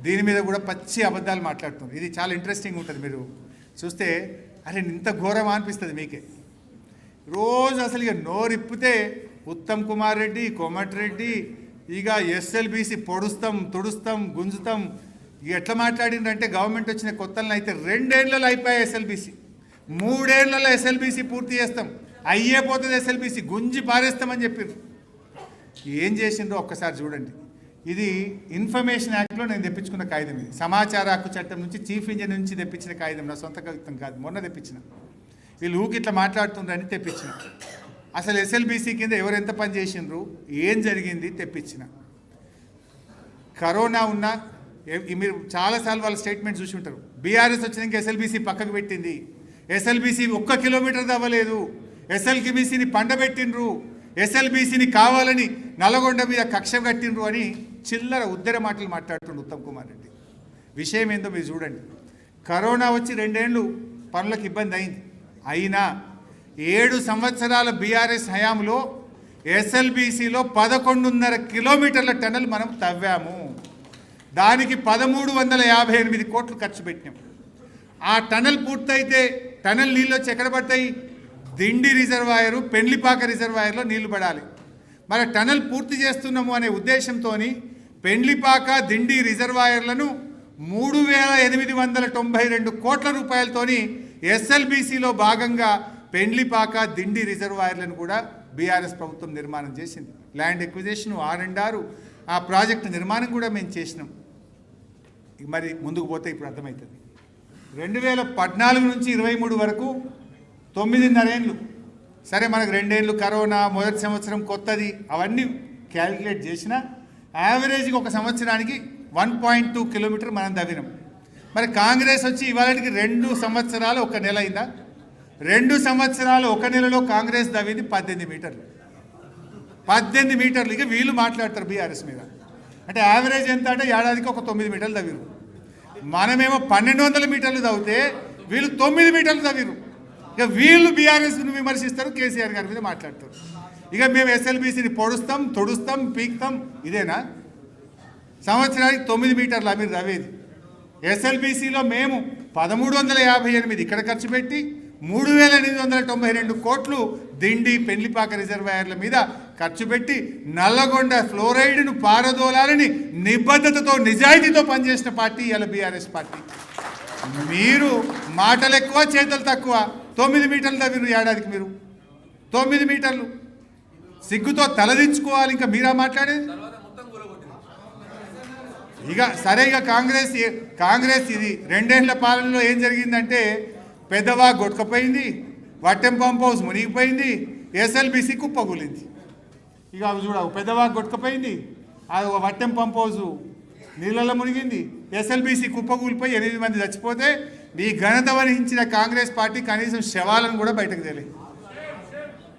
దీని మీద కూడా పచ్చి అబద్ధాలు మాట్లాడుతున్నారు. ఇది చాలా ఇంట్రెస్టింగ్ ఉంటుంది. మీరు చూస్తే అరే ఇంత ఘోరం అనిపిస్తుంది మీకే. రోజు అసలు ఇక నోరిప్పితే ఉత్తమ్ కుమార్ రెడ్డి, కోమటిరెడ్డి ఇక ఎస్ఎల్బీసీ పొడుస్తాం, తుడుస్తాం, గుంజుతాం. ఇక ఎట్లా మాట్లాడిందంటే గవర్నమెంట్ వచ్చిన కొత్తలను అయితే 2 ఏళ్లలో అయిపోయాయి ఎస్ఎల్బీసీ, 3 ఏళ్లలో ఎస్ఎల్బీసీ పూర్తి చేస్తాం, అయ్యే పోతుంది ఎస్ఎల్బీసీ, గుంజి పారేస్తామని చెప్పారు. ఏం చేసిండ్రో ఒక్కసారి చూడండి. ఇది ఇన్ఫర్మేషన్ యాక్ట్లో నేను తెప్పించుకున్న కాగితం. ఇది సమాచార హక్కు చట్టం నుంచి చీఫ్ ఇంజనీర్ నుంచి తెప్పించిన కాగితం, నా సొంత కాగితం కాదు, మొన్న తెప్పించిన. వీళ్ళు ఊకి ఇట్లా మాట్లాడుతుండ్రని తెప్పించిన. అసలు ఎస్ఎల్బీసీ కింద ఎవరు ఎంత పని చేసిండ్రు, ఏం జరిగింది తెప్పించిన. కరోనా ఉన్నా మీరు చాలాసార్లు వాళ్ళ స్టేట్మెంట్ చూసి ఉంటారు. బీఆర్ఎస్ వచ్చినాక ఎస్ఎల్బీసీ పక్కకు పెట్టింది, ఎస్ఎల్బీసీ 1 కిలోమీటర్ అవ్వలేదు, ఎస్ఎల్బీసీని పండబెట్టిండ్రు, ఎస్ఎల్బీసీని కావాలని నల్లగొండ మీద కక్ష కట్టిండ్రు అని చిల్లర ఉద్దర మాటలు మాట్లాడుతుండు ఉత్తమ్ కుమార్ రెడ్డి. విషయం ఏందో మీరు చూడండి. కరోనా వచ్చి 2 ఏళ్ళు పనులకు ఇబ్బంది అయింది. అయినా 7 సంవత్సరాల బీఆర్ఎస్ హయాంలో ఎస్ఎల్బీసీలో 11.5 కిలోమీటర్ల టన్నెల్ మనం తవ్వాము. దానికి 1358 కోట్లు ఖర్చు పెట్టినాం. ఆ టన్నెల్ పూర్తయితే టన్నెల్ నీళ్ళు వచ్చి ఎక్కడ పడతాయి? దిండి రిజర్వాయరు, పెండ్లిపాక రిజర్వాయర్లో నీళ్లు పడాలి. మరి టన్నెల్ పూర్తి చేస్తున్నాము అనే ఉద్దేశంతో పెండ్లిపాక, దిండి రిజర్వాయర్లను 3892 కోట్ల రూపాయలతోని ఎస్ఎల్బీసీలో భాగంగా పెండ్లిపాక, దిండి రిజర్వాయర్లను కూడా బీఆర్ఎస్ ప్రభుత్వం నిర్మాణం చేసింది. ల్యాండ్ ఎక్విజిషన్, R&R, ఆ ప్రాజెక్టు నిర్మాణం కూడా మేము చేసినాం. మరి ముందుకు పోతే ఇప్పుడు అర్థమవుతుంది. 2014 నుంచి 23 వరకు 9.5 ఏళ్ళు. సరే, మనకు 2 ఏళ్ళు కరోనా, మొదటి సంవత్సరం కొత్తది, అవన్నీ క్యాలిక్యులేట్ చేసిన యావరేజ్గా ఒక సంవత్సరానికి 1.2 కిలోమీటర్ మనం తవ్వినాం. మరి కాంగ్రెస్ వచ్చి ఇవాళకి 2 సంవత్సరాలు 1 నెల అయిందా? 2 సంవత్సరాలు 1 నెలలో కాంగ్రెస్ తవ్వింది 18 మీటర్లు. 18 మీటర్లు. ఇక వీళ్ళు మాట్లాడతారు బీఆర్ఎస్ మీద. అంటే యావరేజ్ ఎంత అంటే ఏడాదికి ఒక 9 మీటర్లు తవ్విరు. మనమేమో 1200 మీటర్లు తవ్వితే వీళ్ళు 9 మీటర్లు తవ్విరు. ఇక వీళ్ళు బీఆర్ఎస్ను విమర్శిస్తారు, కేసీఆర్ గారి మీద మాట్లాడతారు. ఇక మేము ఎస్ఎల్బీసీని పొడుస్తాం, తొడుస్తాం, పీక్తాం. ఇదేనా? సంవత్సరానికి 9 మీటర్లు మీరు తవ్వేది. ఎస్ఎల్బీసీలో మేము 1358 ఇక్కడ ఖర్చు పెట్టి 3892 కోట్లు దిండి, పెండ్లిపాక రిజర్వాయర్ల మీద ఖర్చు పెట్టి నల్లగొండ ఫ్లోరైడ్ను పారదోలాలని నిబద్ధతతో, నిజాయితీతో పనిచేసిన పార్టీ ఇలా బీఆర్ఎస్ పార్టీ. మీరు మాటలు ఎక్కువ, చేతులు తక్కువ. 9 మీటర్లు తవ్విరు ఏడాదికి మీరు. 9 మీటర్లు. సిగ్గుతో తలదించుకోవాలి. ఇంకా మీరా మాట్లాడేది? ఇక సరే, ఇక కాంగ్రెస్ ఇది 2 ఏళ్ల పాలనలో ఏం జరిగిందంటే పెద్దవా కొట్టుకుపోయింది, వట్టెం పంప్ హౌస్ మునిగిపోయింది, ఎస్ఎల్బీసీ కుప్పకూలింది. ఇక అవి చూడవు. పెద్దవా కొట్టుకుపోయింది, అది వట్టెం పంప్ హౌస్ నీళ్ళల్లో మునిగింది, ఎస్ఎల్బీసీ కుప్పకూలిపోయి 8 మంది చచ్చిపోతే మీ ఘనత వహించిన కాంగ్రెస్ పార్టీ కనీసం శవాలను కూడా బయటకు తెలియదు.